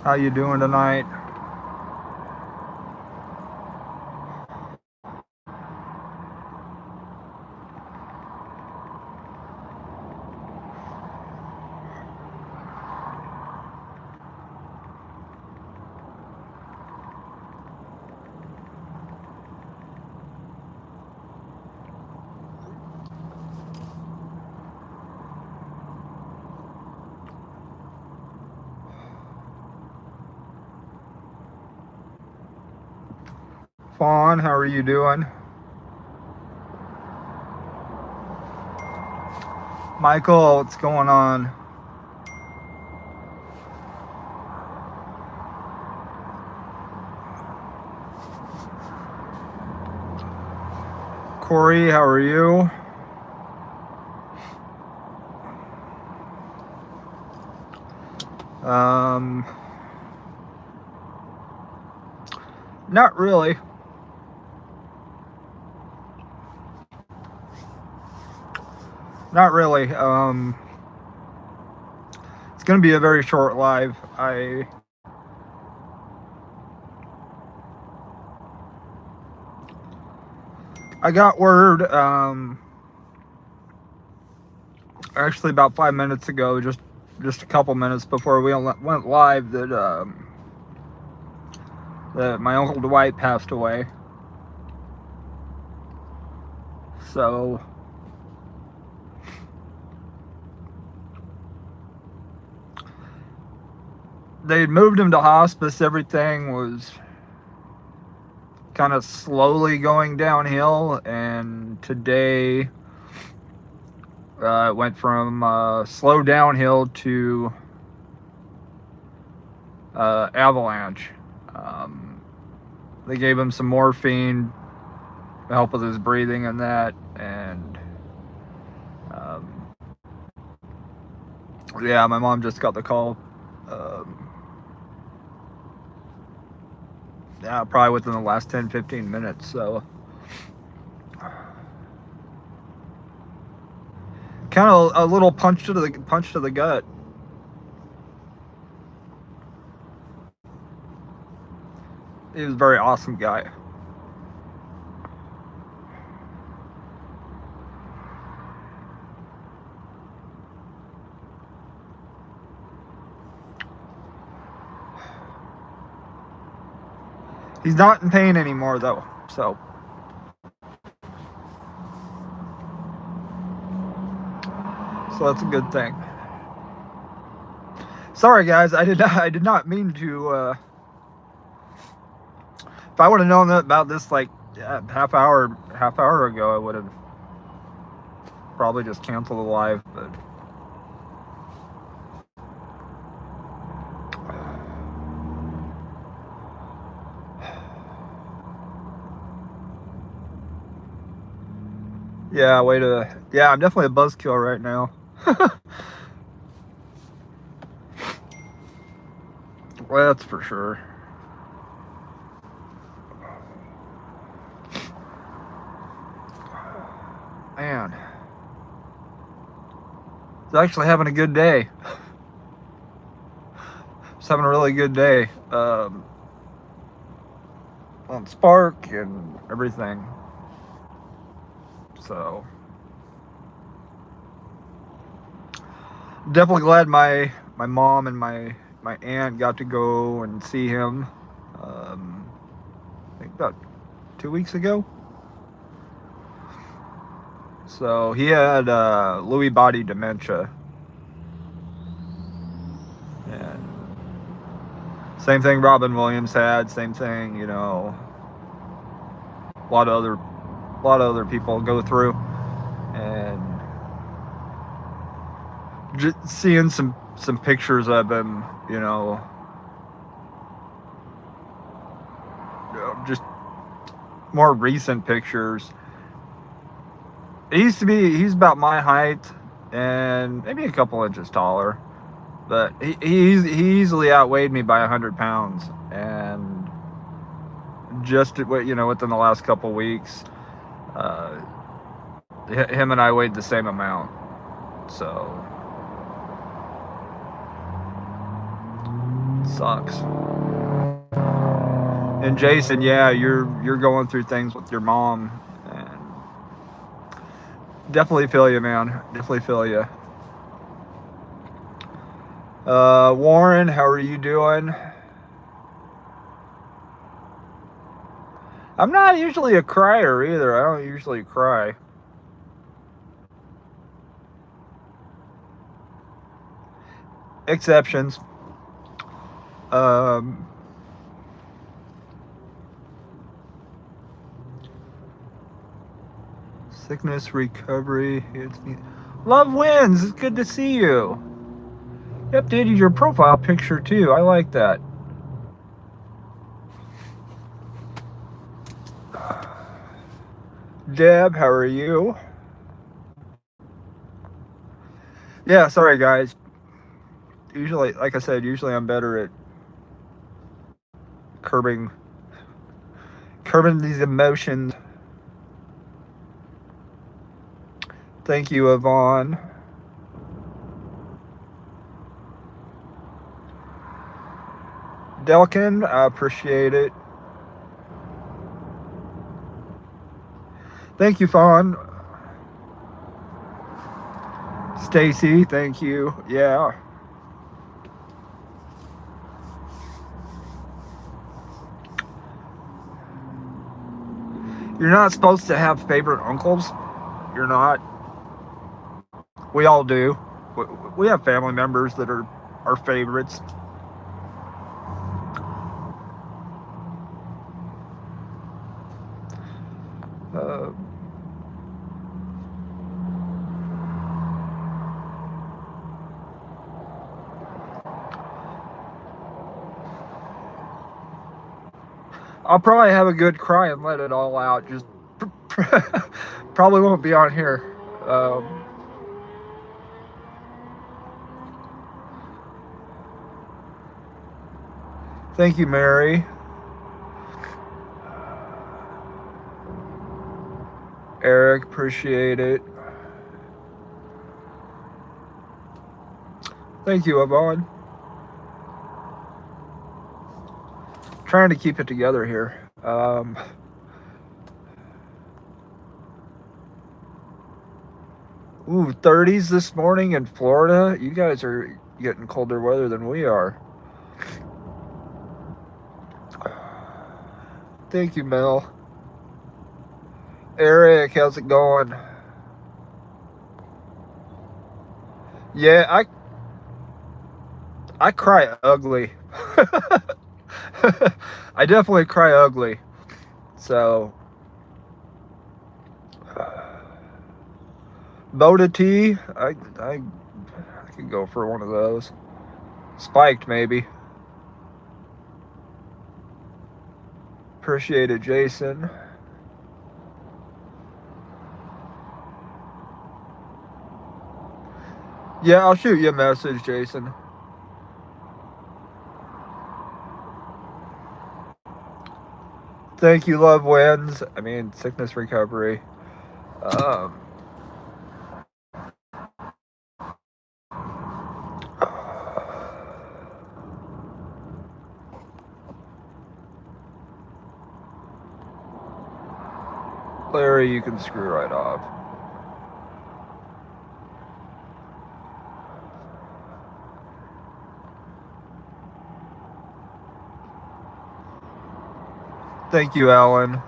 How you doing tonight? Fawn, how are you doing? Michael, what's going on? Corey, how are you? Not really. Not really. It's going to be a very short live. I got word, actually about 5 minutes ago, just a couple minutes before we went live, that my Uncle Dwight passed away. So they moved him to hospice. Everything was kind of slowly going downhill, and today it went from slow downhill to avalanche. They gave him some morphine to help with his breathing and that, and yeah, my mom just got the call. Yeah, probably within the last 10-15 minutes. So kind of a little punch to the gut. He was a very awesome guy. He's not in pain anymore, though, so that's a good thing. Sorry, guys, I did not mean to. If I would have known about this like half hour ago, I would have probably just canceled the live. But yeah, I'm definitely a buzzkill right now. Well, that's for sure. Man, he's actually having a good day. He's having a really good day on Spark and everything. So definitely glad my mom and my aunt got to go and see him. I think about 2 weeks ago. So he had Lewy body dementia, and same thing Robin Williams had. Same thing, a lot of other people go through, and just seeing some pictures of him, just more recent pictures. He's about my height and maybe a couple inches taller, but he easily outweighed me by 100 pounds, and just within the last couple weeks, him and I weighed the same amount. So Sucks. And Jason, yeah, you're going through things with your mom, and definitely feel you, man. Definitely feel you. Warren, how are you doing? I'm not usually a crier either. I don't usually cry. Exceptions. Sickness recovery. Love wins. It's good to see you. You updated your profile picture too. I like that. Deb, how are you? Yeah, sorry guys. Usually, like I said, usually I'm better at curbing these emotions. Thank you, Yvonne. Delkin, I appreciate it. Thank you, Fawn. Stacy, thank you. Yeah. You're not supposed to have favorite uncles. You're not. We all do. We have family members that are our favorites. I'll probably have a good cry and let it all out. Just probably won't be on here. Thank you, Mary. Eric, appreciate it. Thank you, Yvonne. Trying to keep it together here. Ooh, 30s this morning in Florida. You guys are getting colder weather than we are. Thank you, Mel. Eric, how's it going? Yeah, I cry ugly. I definitely cry ugly. So, Boda tea, I could go for one of those. Spiked, maybe. Appreciate it, Jason. Yeah, I'll shoot you a message, Jason. Thank you, love wins. I mean, sickness recovery. Larry, you can screw right off. Thank you, Alan.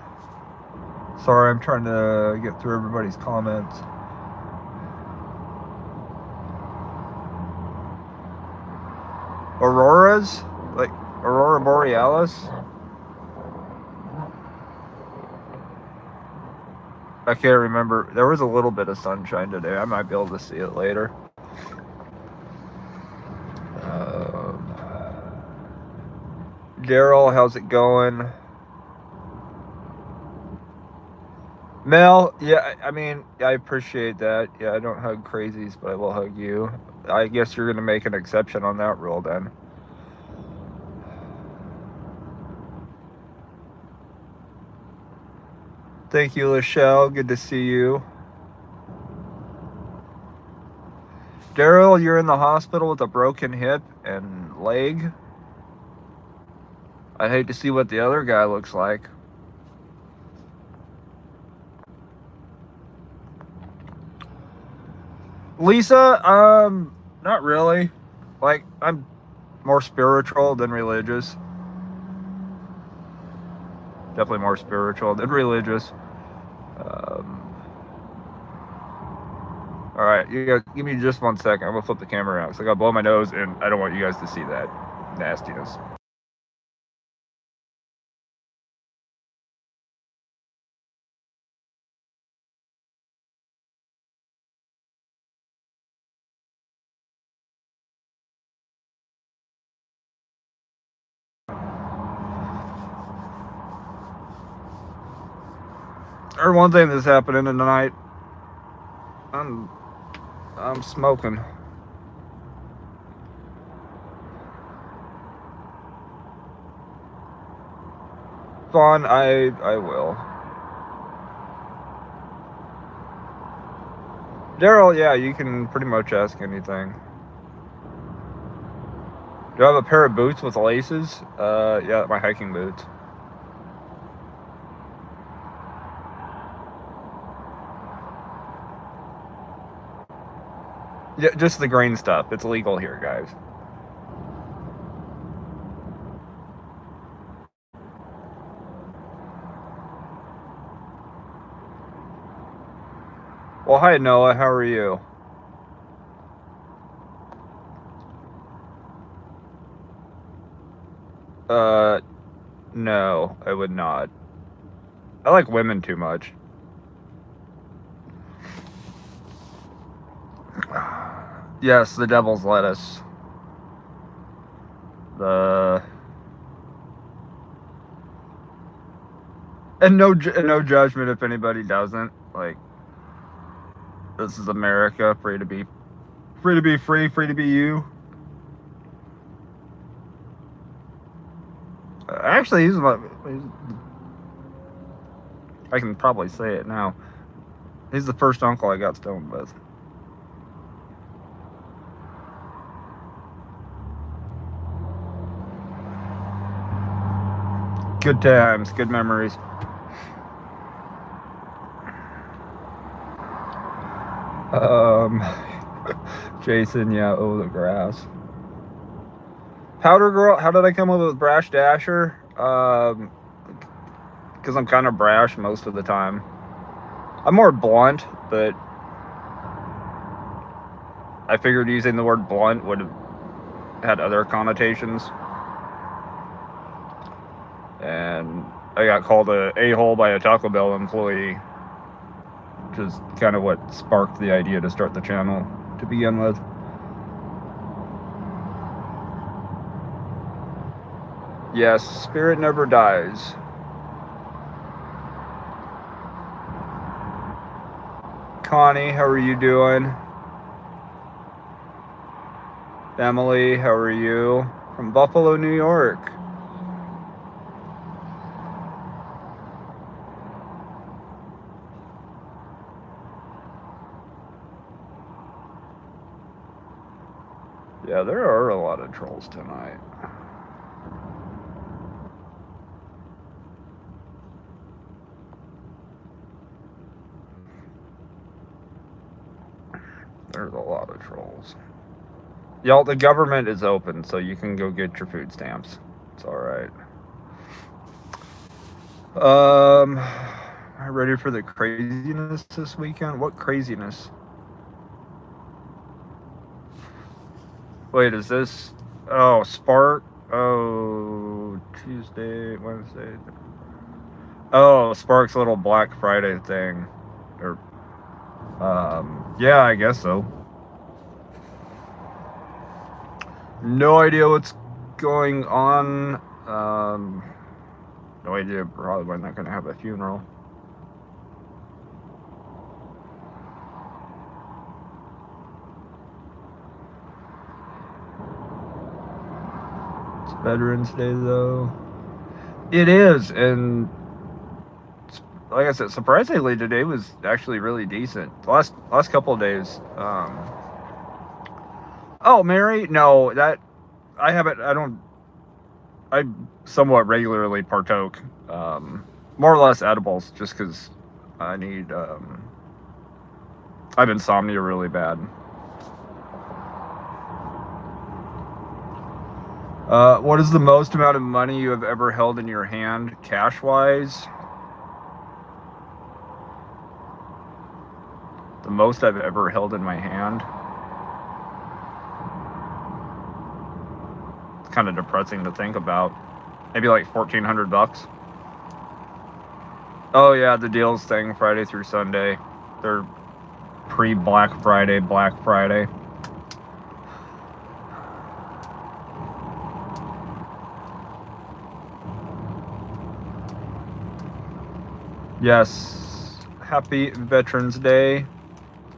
Sorry, I'm trying to get through everybody's comments. Auroras? Like Aurora Borealis? I can't remember. There was a little bit of sunshine today. I might be able to see it later. Daryl, how's it going? Mel, yeah, I mean, I appreciate that. Yeah, I don't hug crazies, but I will hug you. I guess you're going to make an exception on that rule then. Thank you, Lachelle. Good to see you. Daryl, you're in the hospital with a broken hip and leg. I hate to see what the other guy looks like. Lisa, not really. Like, I'm more spiritual than religious. Definitely more spiritual than religious. All right, you guys, give me just 1 second. I'm gonna flip the camera out because I gotta blow my nose, and I don't want you guys to see that nastiness. Or one thing that's happening tonight, I'm smoking. Vaughn, I will. Daryl, yeah, you can pretty much ask anything. Do I have a pair of boots with laces? Yeah, my hiking boots. Yeah, just the green stuff. It's legal here, guys. Well, hi, Noah. How are you? No, I would not. I like women too much. Yes, the devil's lettuce. And no judgment if anybody doesn't. Like, this is America, free to be free to be you. Actually, I can probably say it now. He's the first uncle I got stoned with. Good times, good memories. Jason, yeah, oh, the grass. Powder Girl, how did I come up with Brash Dasher? Because I'm kind of brash most of the time. I'm more blunt, but I figured using the word blunt would have had other connotations. And I got called a a-hole by a Taco Bell employee, which is kind of what sparked the idea to start the channel to begin with. Yes, spirit never dies. Connie, how are you doing? Emily, how are you? From Buffalo, New York. Yeah, there are a lot of trolls tonight. There's a lot of trolls. Y'all, the government is open, so you can go get your food stamps. It's alright. Am I ready for the craziness this weekend? What craziness? Wait, is this... Oh, Spark? Oh, Tuesday, Wednesday... Oh, Spark's little Black Friday thing. Or... yeah, I guess so. No idea what's going on. No idea. Probably we're not going to have a funeral. It's Veterans Day, though. It is, and like I said, surprisingly, today was actually really decent. The last couple of days. Oh, Mary? No, that I haven't. I don't. I somewhat regularly partoke, more or less edibles, just because I need. I have insomnia really bad. What is the most amount of money you have ever held in your hand, cash-wise? The most I've ever held in my hand. It's kind of depressing to think about. Maybe like $1,400. Oh yeah, the deals thing, Friday through Sunday. They're pre-Black Friday, Black Friday. Yes, happy Veterans Day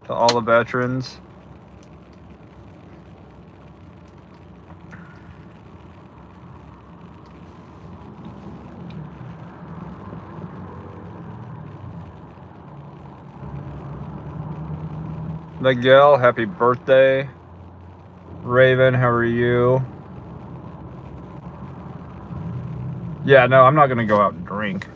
to all the veterans. Miguel, happy birthday. Raven, how are you? Yeah, no, I'm not gonna go out and drink.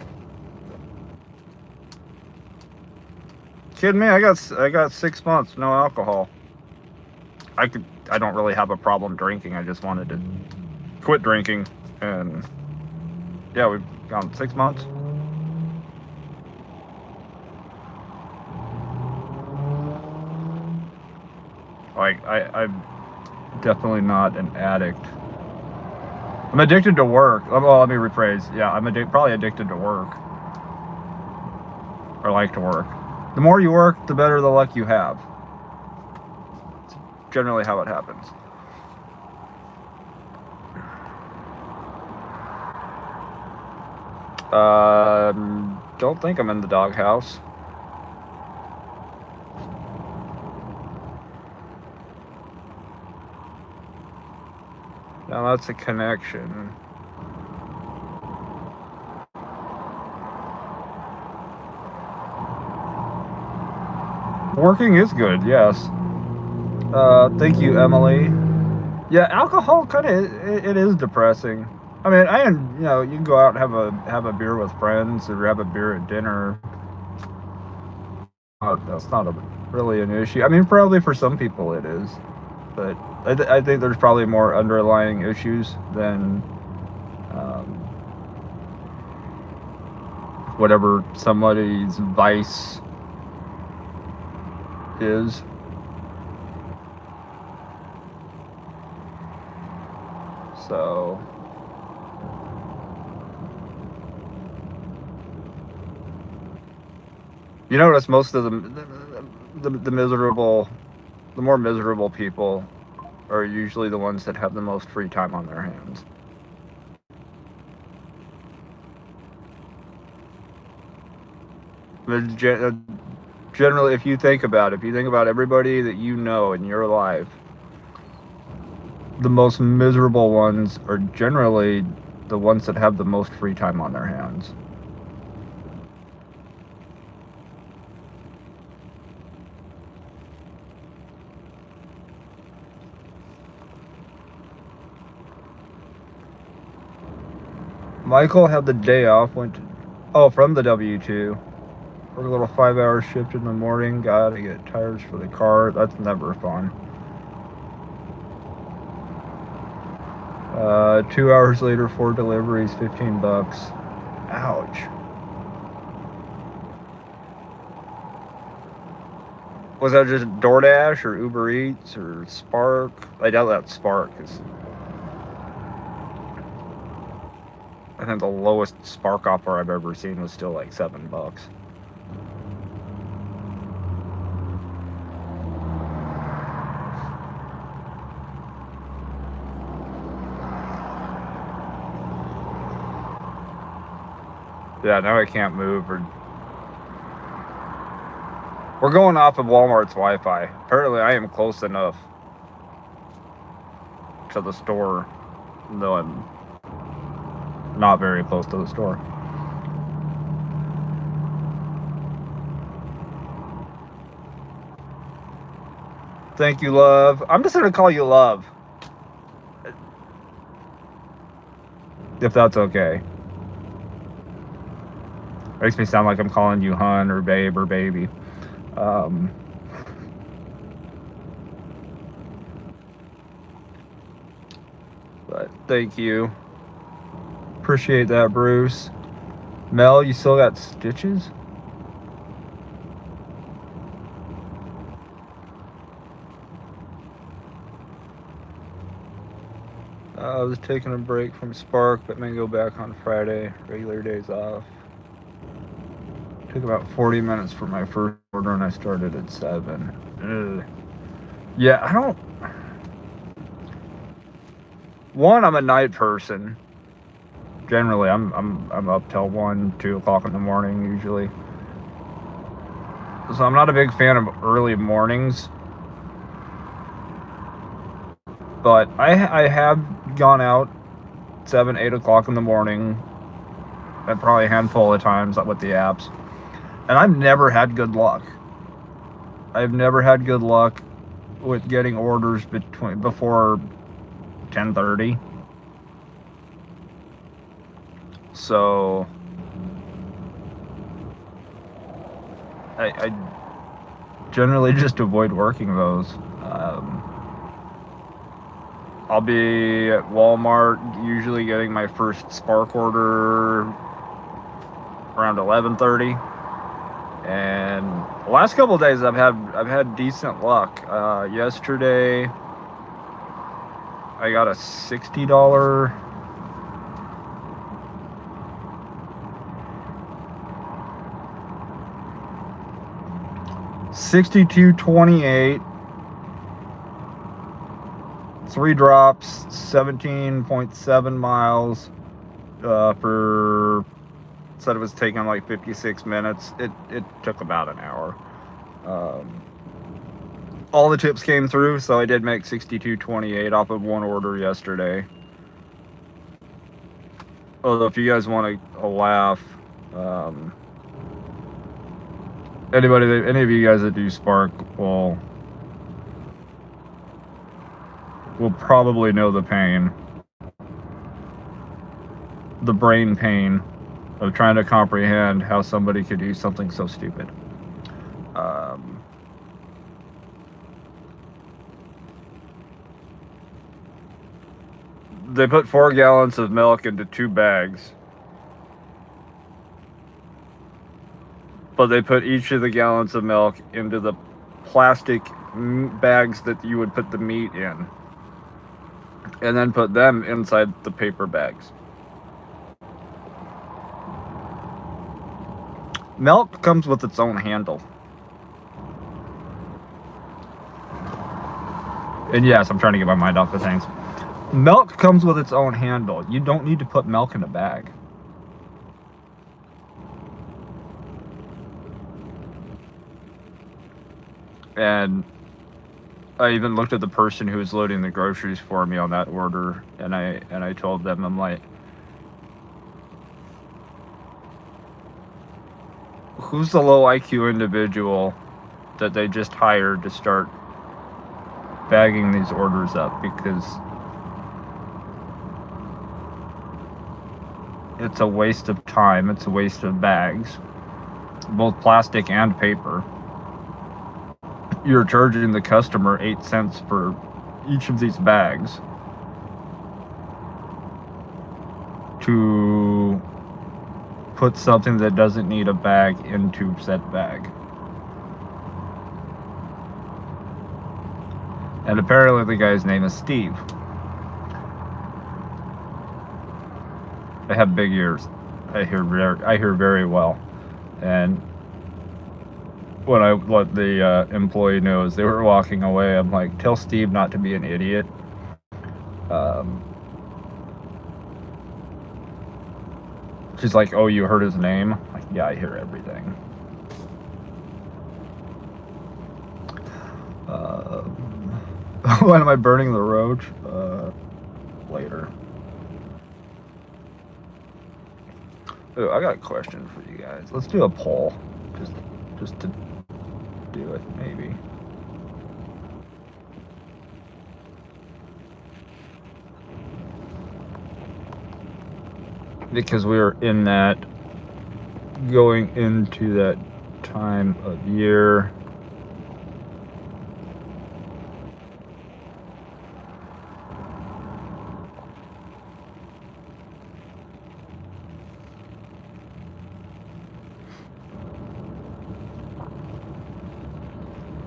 Kidding me? I got 6 months, no alcohol. I don't really have a problem drinking. I just wanted to quit drinking, and yeah, we've gone 6 months. Like I'm definitely not an addict. I'm addicted to work. Well, let me rephrase. Yeah, I'm probably addicted to work. Or like to work. The more you work, the better the luck you have. It's generally how it happens. Don't think I'm in the doghouse. Now that's a connection. Working is good, yes. Thank you, Emily. Yeah, alcohol kind of it is depressing. I mean, you can go out and have a beer with friends or have a beer at dinner. That's not really an issue. I mean, probably for some people it is, but I think there's probably more underlying issues than whatever somebody's vice is. So you notice most of the miserable, the more miserable people are usually the ones that have the most free time on their hands. Generally, if you think about everybody that you know in your life, the most miserable ones are generally the ones that have the most free time on their hands. Michael had the day off, from the W2. Work a little 5-hour shift in the morning, gotta get tires for the car. That's never fun. 2 hours later, 4 deliveries, $15. Ouch. Was that just DoorDash or Uber Eats or Spark? I doubt that's Spark. I think the lowest Spark offer I've ever seen was still like $7. Yeah, now I can't move. We're going off of Walmart's Wi-Fi. Apparently, I am close enough to the store, though I'm not very close to the store. Thank you, love. I'm just gonna call you love. if that's okay. Makes me sound like I'm calling you hun or babe or baby. But thank you. Appreciate that, Bruce. Mel, you still got stitches? I was taking a break from Spark, but may go back on Friday. Regular days off. Took about 40 minutes for my first order, and I started at 7. Ugh. Yeah, I don't. One, I'm a night person. Generally, I'm up till 1, 2 o'clock in the morning usually. So I'm not a big fan of early mornings. But I have gone out 7, 8 o'clock in the morning, and probably a handful of times with the apps, and I've never had good luck. I've never had good luck with getting orders before 10:30. So I generally just avoid working those. I'll be at Walmart usually getting my first Spark order around 11:30, and the last couple of days I've had decent luck. Yesterday I got a $60 $62.28, 3 drops, 17.7 miles. For said it was taking like 56 minutes. It took about an hour. All the tips came through, so I did make $62.28 off of one order yesterday. Although if you guys want a laugh, any of you guys that do Spark will probably know the pain, the brain pain of trying to comprehend how somebody could do something so stupid. They put 4 gallons of milk into 2 bags, but they put each of the gallons of milk into the plastic bags that you would put the meat in, and then put them inside the paper bags. Milk comes with its own handle. And yes, I'm trying to get my mind off the things. Milk comes with its own handle. You don't need to put milk in a bag. And I even looked at the person who was loading the groceries for me on that order, and I told them, I'm like, who's the low IQ individual that they just hired to start bagging these orders up? Because it's a waste of time. It's a waste of bags, both plastic and paper. You're charging the customer 8 cents for each of these bags to put something that doesn't need a bag into said bag. And apparently the guy's name is Steve. I have big ears. I hear very well. And when I let the employee know as they were walking away, I'm like, tell Steve not to be an idiot. She's like, oh, you heard his name? I'm like, yeah, I hear everything. When am I burning the roach? Later. Ooh, I got a question for you guys. Let's do a poll, just to do it, maybe. because we were in that, going into that time of year.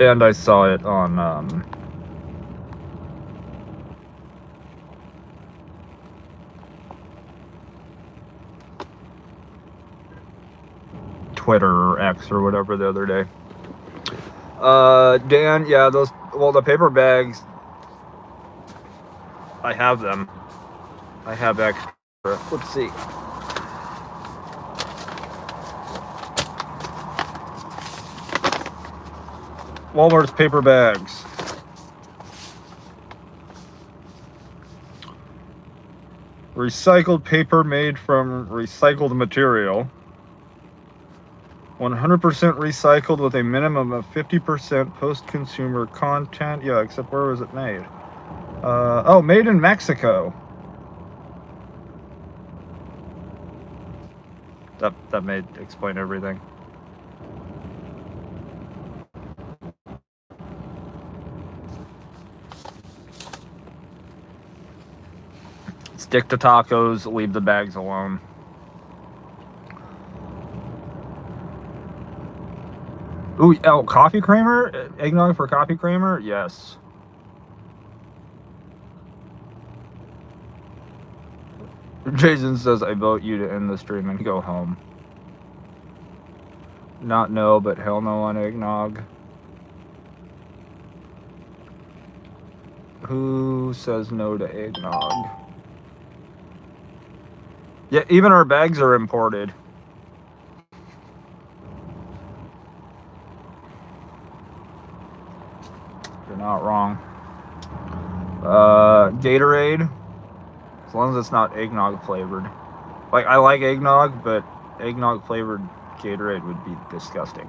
And I saw it on Twitter or X or whatever the other day. Dan, yeah, the paper bags, I have them. I have extra. Let's see. Walmart's paper bags. Recycled paper made from recycled material. 100% recycled with a minimum of 50% post-consumer content. Yeah, except where was it made? Oh, made in Mexico. That may explain everything. Stick to tacos, leave the bags alone. Ooh, oh, coffee creamer? Eggnog for coffee creamer? Yes. Jason says, I vote you to end the stream and go home. Not no, but hell no on eggnog. Who says no to eggnog? Yeah, even our bags are imported. You're not wrong. Gatorade, as long as it's not eggnog flavored. Like, I like eggnog, but eggnog flavored Gatorade would be disgusting.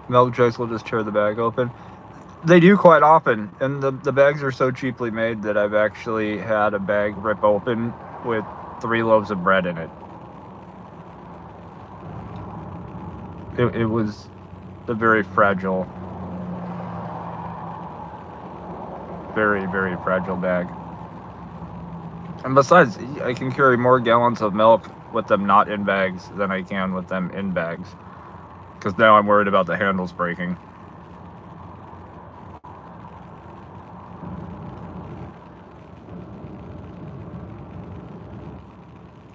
Milk jugs will just tear the bag open. They do quite often, and the bags are so cheaply made that I've actually had a bag rip open with 3 loaves of bread in it. It was a very fragile, very, very fragile bag. And besides, I can carry more gallons of milk with them not in bags than I can with them in bags. Because now I'm worried about the handles breaking.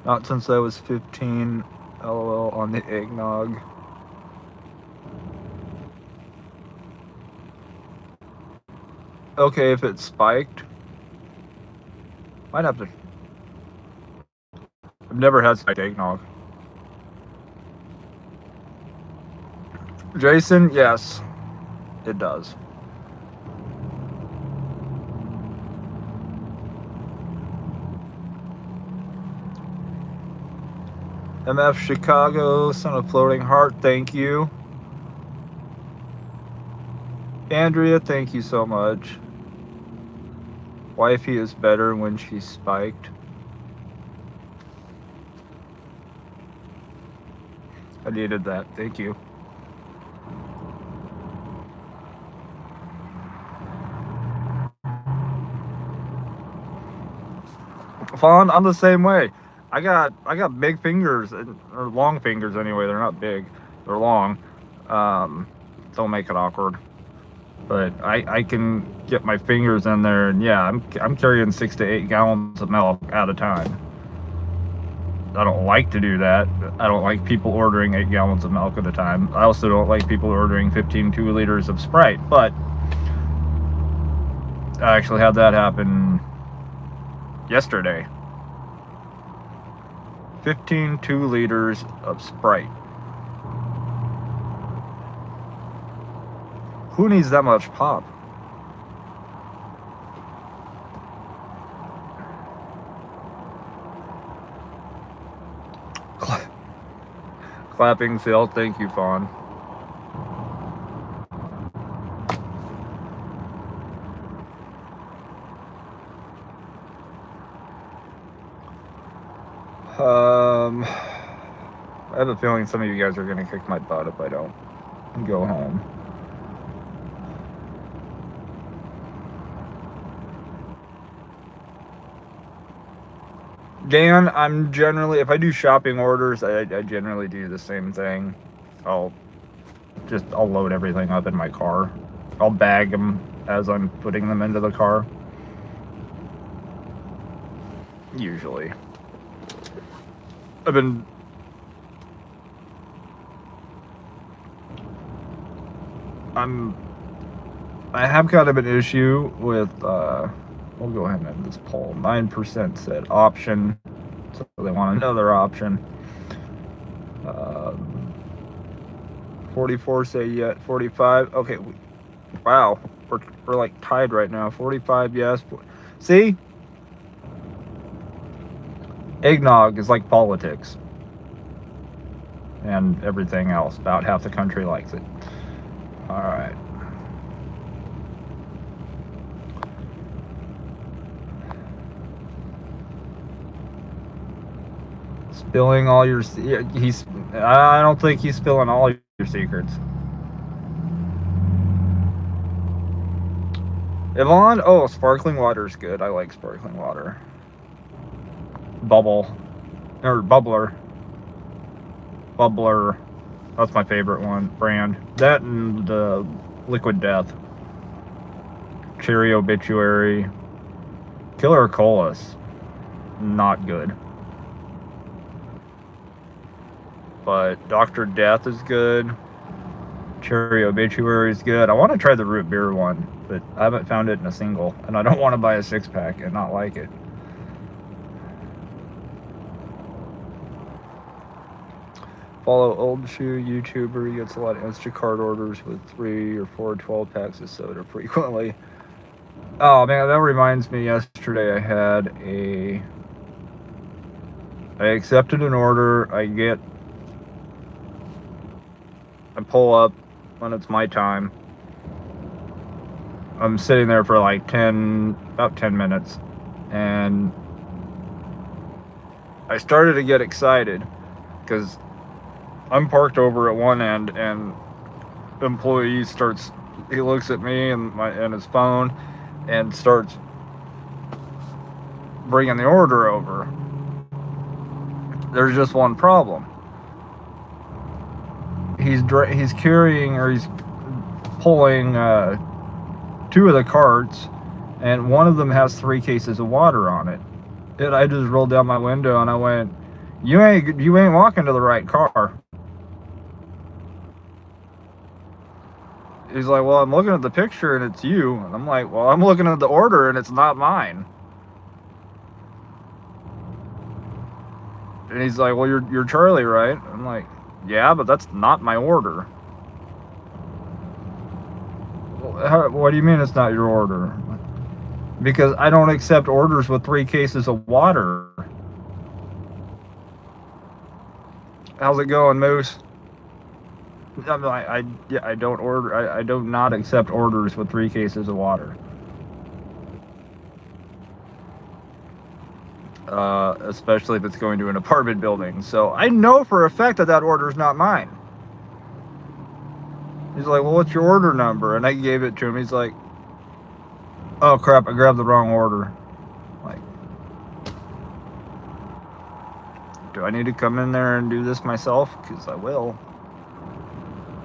Not since I was 15, LOL on the eggnog. Okay, if it's spiked, might have to. I've never had spiked eggnog. Jason, yes, it does. MF Chicago, son of floating heart, thank you. Andrea, thank you so much. Wifey is better when she's spiked. I needed that, thank you. Fawn, I'm the same way. I got big fingers, or long fingers anyway. They're not big, they're long. Don't make it awkward. But I can get my fingers in there, and yeah, I'm carrying 6 to 8 gallons of milk at a time. I don't like to do that. I don't like people ordering 8 gallons of milk at a time. I also don't like people ordering 15 2-liters of Sprite. But I actually had that happen yesterday. 15 2-liters of Sprite. Who needs that much pop? Clapping Phil, thank you, Fawn. I have a feeling some of you guys are gonna kick my butt if I don't go home. Dan, I'm generally, if I do shopping orders, I generally do the same thing. I'll load everything up in my car. I'll bag them as I'm putting them into the car. Usually. I have kind of an issue with, we'll go ahead and end this poll. 9% said option, so they want another option. 44 say yet, 45, okay, wow, we're like tied right now. 45 yes, see? Eggnog is like politics. And everything else. About half the country likes it. Alright. Spilling all your... I don't think he's spilling all your secrets. Yvonne? Oh, sparkling water is good. I like sparkling water. Bubble. Or bubbler. Bubbler. That's my favorite one. Brand. That and the Liquid Death. Cherry Obituary. Killer Colas. Not good. But Dr. Death is good. Cherry Obituary is good. I want to try the root beer one, but I haven't found it in a single. And I don't want to buy a 6-pack and not like it. Follow Old Shoe YouTuber. He gets a lot of Instacart orders with 3 or 4 12-packs of soda frequently. Oh man, that reminds me. Yesterday I accepted an order. I pull up when it's my time. I'm sitting there for like about 10 minutes, and I started to get excited because I'm parked over at one end, and the employee he looks at me and his phone and starts bringing the order over. There's just one problem. He's carrying, or he's pulling 2 of the carts, and one of them has 3 cases of water on it. And I just rolled down my window and I went, "You ain't walking to the right car." He's like, "Well, I'm looking at the picture and it's you." And I'm like, "Well, I'm looking at the order and it's not mine." And he's like, "Well, you're Charlie, right?" I'm like, "Yeah, but that's not my order." Well, what do you mean it's not your order? Because I don't accept orders with 3 cases of water. How's it going, Moose? I don't order. I do not accept orders with 3 cases of water. Especially if it's going to an apartment building. So I know for a fact that order is not mine. He's like, "Well, what's your order number?" And I gave it to him. He's like, "Oh crap, I grabbed the wrong order." Like, do I need to come in there and do this myself? Because I will.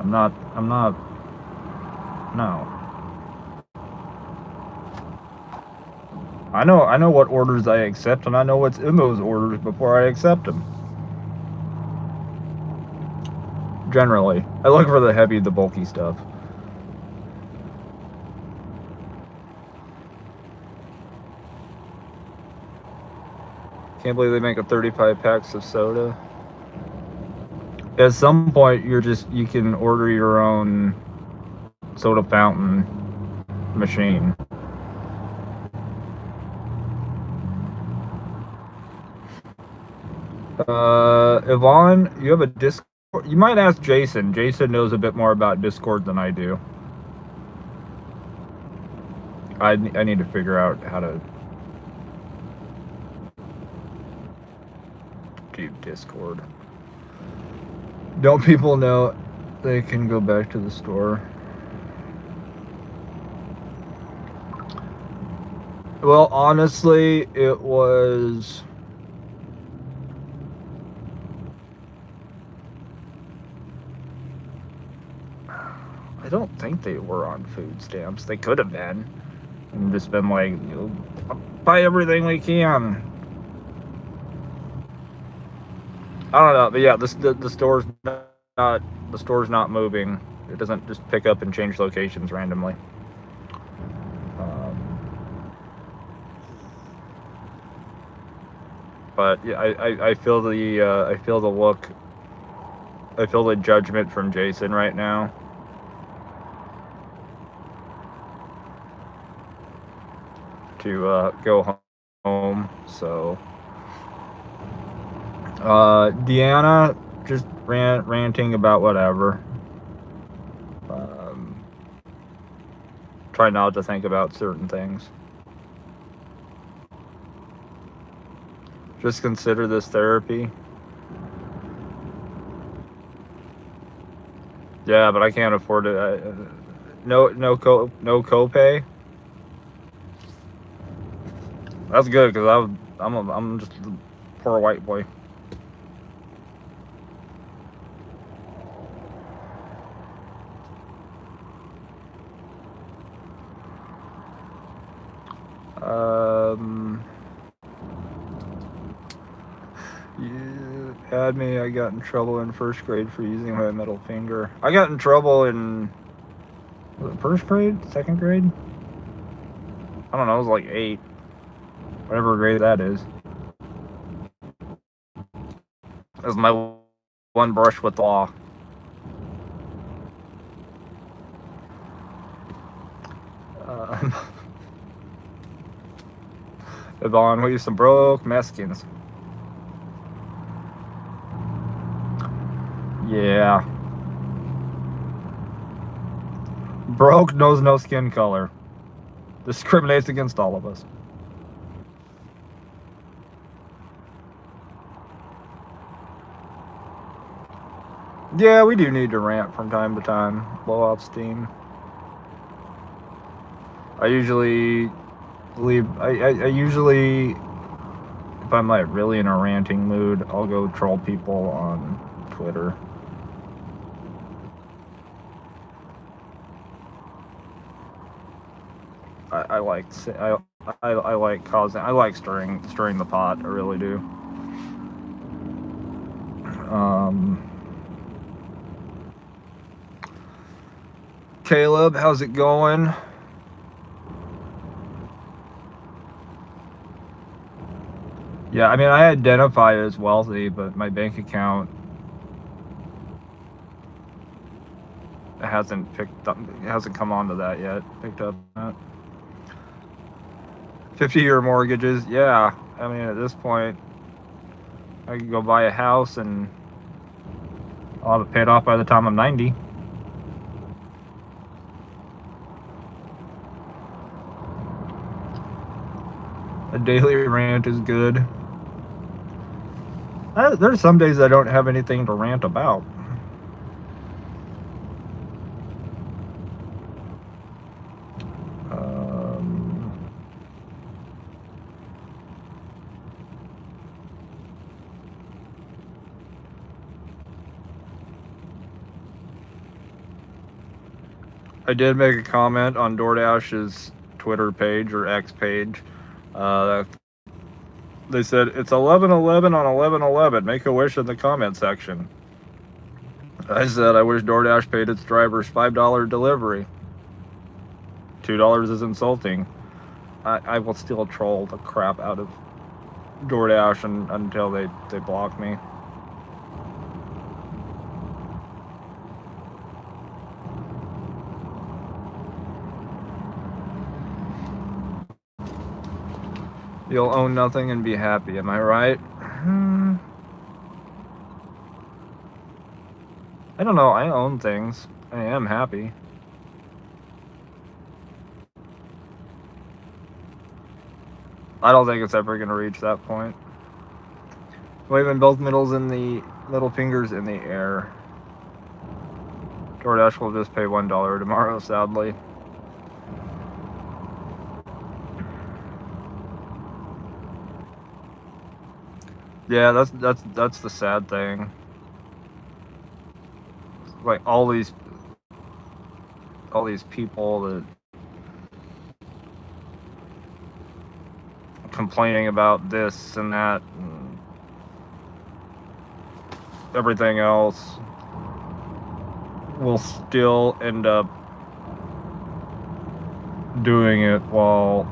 I'm not, no. I know what orders I accept, and I know what's in those orders before I accept them. Generally. I look for the bulky stuff. Can't believe they make a 35 packs of soda. At some point, you can order your own soda fountain machine. Yvonne, you have a Discord? You might ask Jason. Jason knows a bit more about Discord than I do. I need to figure out how to do Discord. Don't people know they can go back to the store? Well, honestly, it was... I don't think they were on food stamps. They could have been. And just been like, buy everything we can. I don't know, but yeah, the store's not moving. It doesn't just pick up and change locations randomly. But yeah, I feel the look. I feel the judgment from Jason right now. To go home. So Deanna just ranting about whatever. Try not to think about certain things. Just consider this therapy. Yeah, but I can't afford it. No copay. That's good because I'm just a poor white boy. You had me. I got in trouble in first grade for using my middle finger. I got in trouble in first grade, second grade. I don't know. It was like 8, whatever grade that is. That was my one brush with law. Yvonne, we some broke Mexicans. Yeah. Broke knows no skin color. Discriminates against all of us. Yeah, we do need to rant from time to time. Blow off steam. I usually leave. I usually, if I'm like really in a ranting mood, I'll go troll people on Twitter. I like causing. I like stirring the pot. I really do. Caleb, how's it going? Yeah, I mean, I identify as wealthy, but my bank account hasn't come onto that yet. Picked up that. 50-year mortgages, yeah. I mean, at this point, I could go buy a house and I'll have it paid off by the time I'm 90. A daily rant is good. There's some days I don't have anything to rant about. I did make a comment on DoorDash's Twitter page or X page. They said it's 11/11 on 11/11. Make a wish in the comment section. I said I wish DoorDash paid its drivers $5 delivery. $2 is insulting. I will still troll the crap out of DoorDash until they block me. You'll own nothing and be happy, am I right? I don't know. I own things. I am happy. I don't think it's ever going to reach that point. Waving both middle fingers in the air. DoorDash will just pay $1 tomorrow, sadly. Yeah, that's the sad thing. Like all these people that complaining about this and that and everything else will still end up doing it while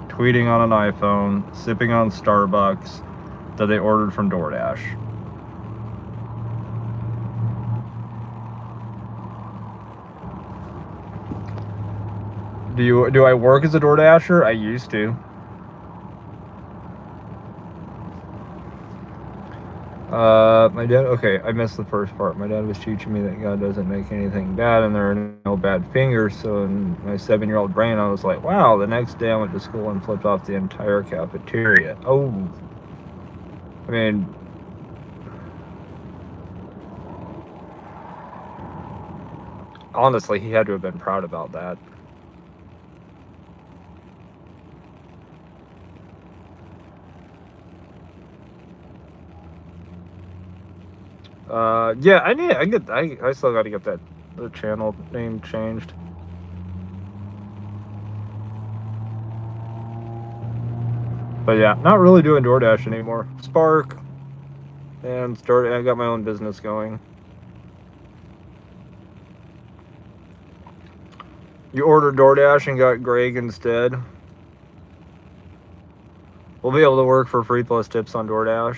tweeting on an iPhone, sipping on Starbucks that they ordered from DoorDash. Do I work as a DoorDasher? I used to. My dad. Okay, I missed the first part. My dad was teaching me that God doesn't make anything bad, and there are no bad fingers. So in my 7-year-old brain, I was like, "Wow!" The next day, I went to school and flipped off the entire cafeteria. Oh, I mean, honestly, he had to have been proud about that. Yeah, I still got to get the channel name changed. But yeah, not really doing DoorDash anymore. Spark, and I got my own business going. You ordered DoorDash and got Greg instead. We'll be able to work for free plus tips on DoorDash.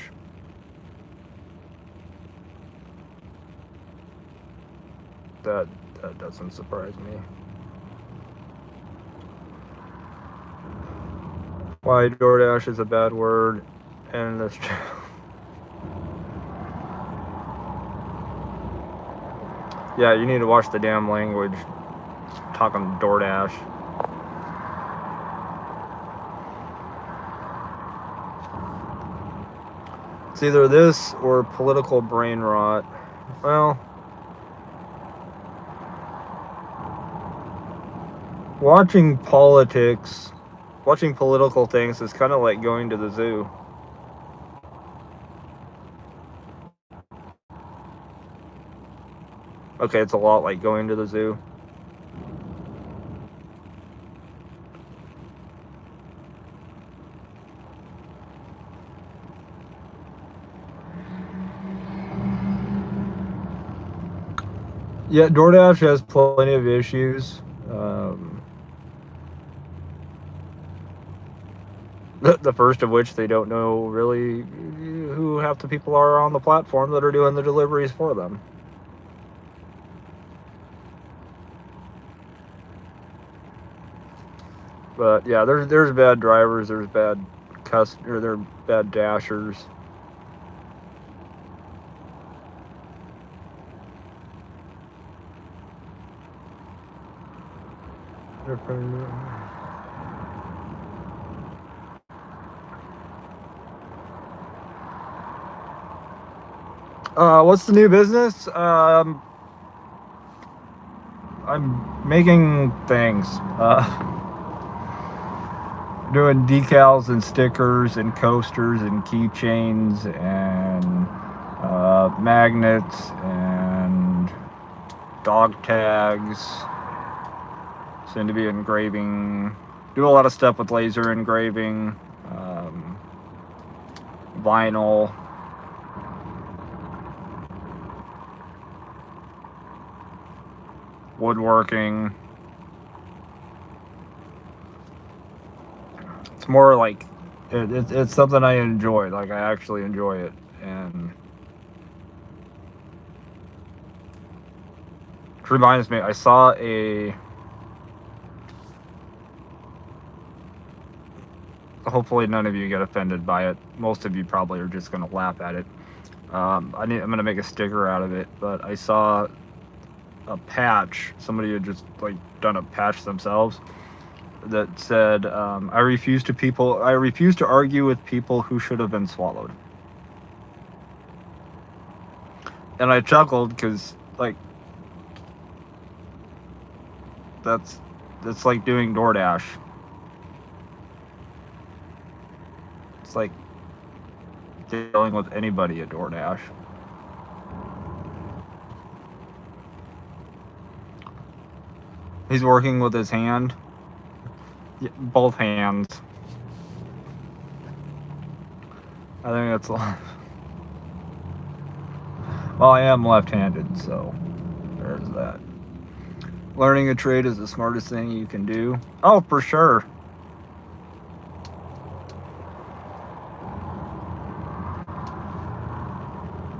That doesn't surprise me. Why DoorDash is a bad word and this yeah, you need to watch the damn language. Talking DoorDash. It's either this or political brain rot. Well, watching political things is kind of like going to the zoo. Okay, it's a lot like going to the zoo. Yeah, DoorDash has plenty of issues. The first of which they don't know really who half the people are on the platform that are doing the deliveries for them. But yeah, there's bad drivers, there's bad there are bad dashers. What's the new business? I'm making things. Doing decals and stickers and coasters and keychains and magnets and dog tags. Soon to be engraving. Do a lot of stuff with laser engraving, vinyl. Woodworking. It's more like it's something I enjoy. Like I actually enjoy it, and it reminds me. I saw a. Hopefully, none of you get offended by it. Most of you probably are just going to laugh at it. I'm gonna make a sticker out of it, but I saw a patch. Somebody had just like done a patch themselves that said, I refuse to argue with people who should have been swallowed. And I chuckled because like that's like doing DoorDash. It's like dealing with anybody at DoorDash. He's working with his hand. Yeah, both hands. I think that's. Well, I am left-handed, so there's that. Learning a trade is the smartest thing you can do. Oh, for sure.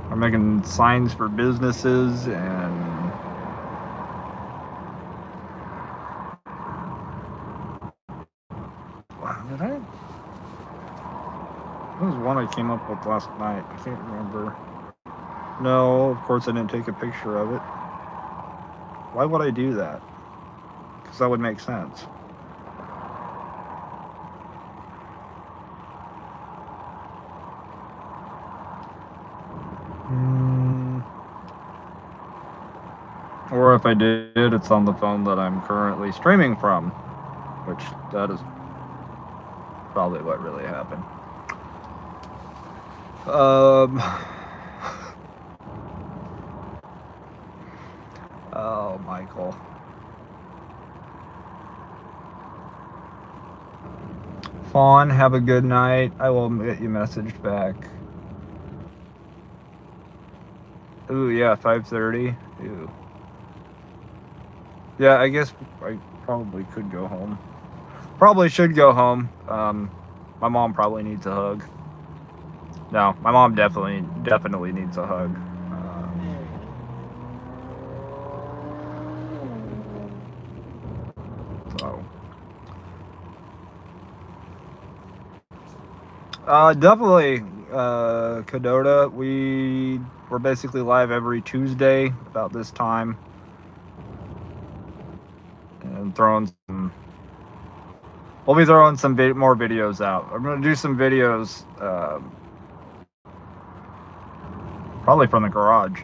I'm making signs for businesses and did I? What was one I came up with last night? I can't remember. No, of course I didn't take a picture of it. Why would I do that? Because that would make sense. Or if I did, it's on the phone that I'm currently streaming from, which that is probably what really happened. Oh, Michael. Fawn, have a good night. I will get you messaged back. Ooh, yeah, 5:30. Ooh. Yeah, I guess I probably could go home. Probably should go home. My mom probably needs a hug. No, my mom definitely needs a hug. So. Definitely, Cadota. We're basically live every Tuesday about this time, and we'll be throwing some more videos out. I'm gonna do some videos, probably from the garage.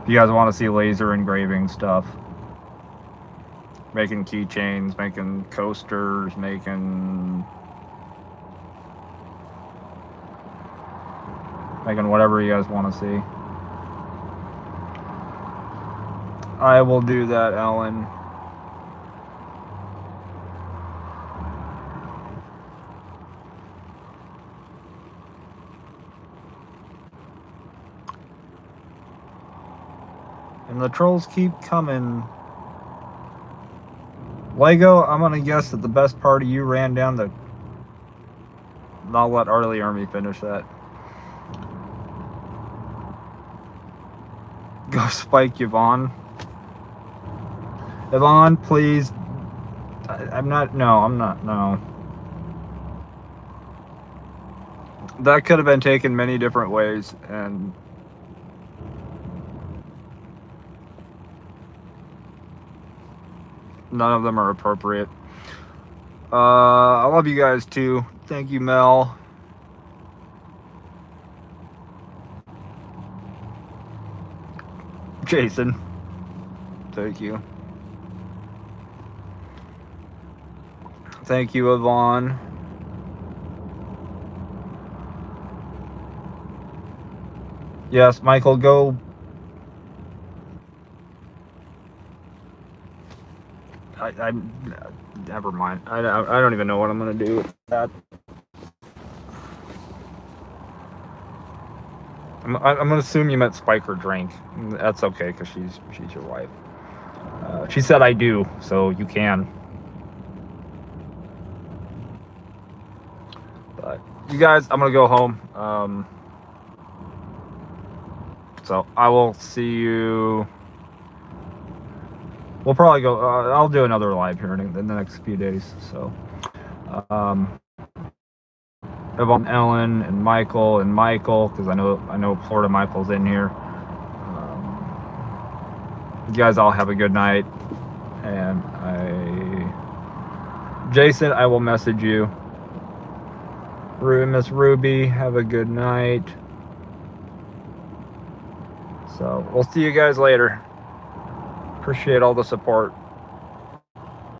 If you guys want to see laser engraving stuff, making keychains, making coasters, making whatever you guys want to see. I will do that, Ellen. And the trolls keep coming. Lego, I'm gonna guess that the best part of you ran down the... I'll let Arlie Army finish that. Go spike Yvonne. Yvonne, please. I'm not. No. That could have been taken many different ways, and none of them are appropriate. I love you guys too. Thank you, Mel. Jason. Thank you. Thank you, Yvonne. Yes, Michael, go. I never mind. I don't even know what I'm gonna do with that. I'm gonna assume you meant spike or drink. That's okay, because she's your wife. She said I do, so you can. But you guys, I'm gonna go home. So I will see you. We'll probably go. I'll do another live here in the next few days. So, Yvonne, Ellen, and Michael, because I know Florida Michael's in here. You guys all have a good night, and Jason, I will message you. Miss Ruby, have a good night. So we'll see you guys later. Appreciate all the support.